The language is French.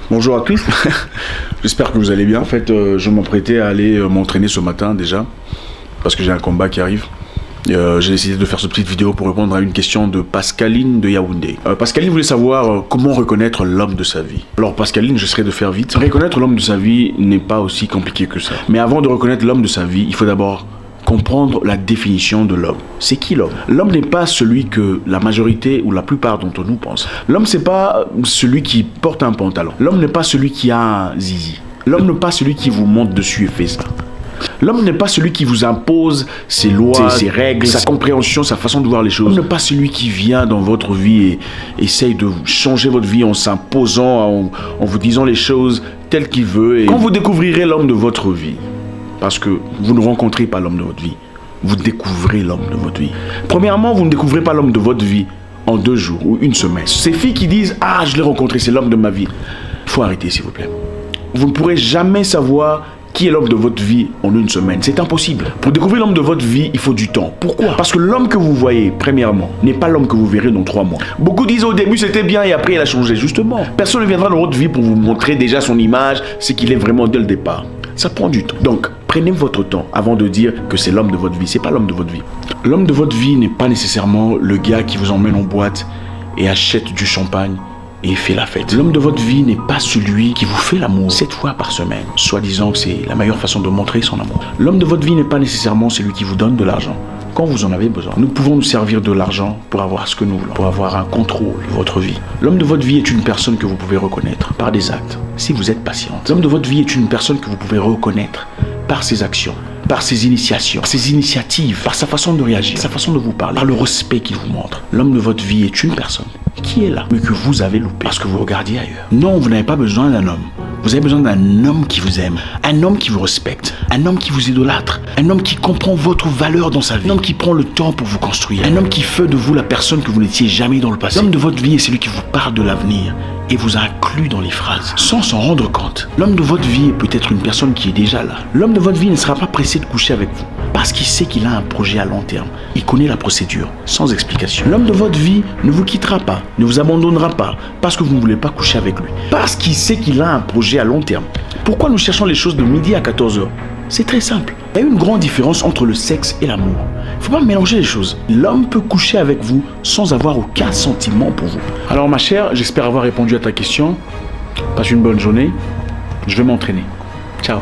Bonjour à tous, j'espère que vous allez bien. En fait, je m'apprêtais à aller m'entraîner ce matin déjà, parce que j'ai un combat qui arrive. J'ai décidé de faire cette petite vidéo pour répondre à une question de Pascaline de Yaoundé. Pascaline voulait savoir comment reconnaître l'homme de sa vie. Alors Pascaline, j'essaierai de faire vite. Reconnaître l'homme de sa vie n'est pas aussi compliqué que ça. Mais avant de reconnaître l'homme de sa vie, il faut d'abord comprendre la définition de l'homme. C'est qui l'homme? L'homme n'est pas celui que la majorité ou la plupart d'entre nous pensent. L'homme, c'est pas celui qui porte un pantalon. L'homme n'est pas celui qui a un zizi. L'homme n'est pas celui qui vous monte dessus et fait ça. L'homme n'est pas celui qui vous impose ses lois, ses règles, sa compréhension, sa façon de voir les choses. L'homme n'est pas celui qui vient dans votre vie et essaye de changer votre vie en s'imposant, en vous disant les choses telles qu'il veut. Et quand vous découvrirez l'homme de votre vie, parce que vous ne rencontrez pas l'homme de votre vie, vous découvrez l'homme de votre vie. Premièrement, vous ne découvrez pas l'homme de votre vie en 2 jours ou 1 semaine. Ces filles qui disent « Ah, je l'ai rencontré, c'est l'homme de ma vie », il faut arrêter s'il vous plaît. Vous ne pourrez jamais savoir qui est l'homme de votre vie en 1 semaine. C'est impossible. Pour découvrir l'homme de votre vie, il faut du temps. Pourquoi? Parce que l'homme que vous voyez, premièrement, n'est pas l'homme que vous verrez dans 3 mois. Beaucoup disent au début c'était bien et après il a changé. Justement, personne ne viendra dans votre vie pour vous montrer déjà son image, ce qu'il est vraiment dès le départ. Ça prend du temps. Donc, prenez votre temps avant de dire que c'est l'homme de votre vie. C'est pas l'homme de votre vie. L'homme de votre vie n'est pas nécessairement le gars qui vous emmène en boîte et achète du champagne et fait la fête. L'homme de votre vie n'est pas celui qui vous fait l'amour 7 fois par semaine, soi-disant que c'est la meilleure façon de montrer son amour. L'homme de votre vie n'est pas nécessairement celui qui vous donne de l'argent quand vous en avez besoin. Nous pouvons nous servir de l'argent pour avoir ce que nous voulons, pour avoir un contrôle de votre vie. L'homme de votre vie est une personne que vous pouvez reconnaître par des actes, si vous êtes patiente. L'homme de votre vie est une personne que vous pouvez reconnaître par ses actions, par ses initiations, par ses initiatives, par sa façon de réagir, sa façon de vous parler, par le respect qu'il vous montre. L'homme de votre vie est une personne qui est là, mais que vous avez loupé parce que vous regardiez ailleurs. Non, vous n'avez pas besoin d'un homme. Vous avez besoin d'un homme qui vous aime, un homme qui vous respecte, un homme qui vous idolâtre, un homme qui comprend votre valeur dans sa vie, un homme qui prend le temps pour vous construire, un homme qui fait de vous la personne que vous n'étiez jamais dans le passé. L'homme de votre vie est celui qui vous parle de l'avenir et vous inclut dans les phrases, sans s'en rendre compte. L'homme de votre vie est peut-être une personne qui est déjà là. L'homme de votre vie ne sera pas pressé de coucher avec vous, parce qu'il sait qu'il a un projet à long terme. Il connaît la procédure, sans explication. L'homme de votre vie ne vous quittera pas, ne vous abandonnera pas, parce que vous ne voulez pas coucher avec lui. Parce qu'il sait qu'il a un projet à long terme. Pourquoi nous cherchons les choses de midi à 14 h? C'est très simple. Il y a une grande différence entre le sexe et l'amour. Il ne faut pas mélanger les choses. L'homme peut coucher avec vous sans avoir aucun sentiment pour vous. Alors ma chère, j'espère avoir répondu à ta question. Passe une bonne journée. Je vais m'entraîner. Ciao.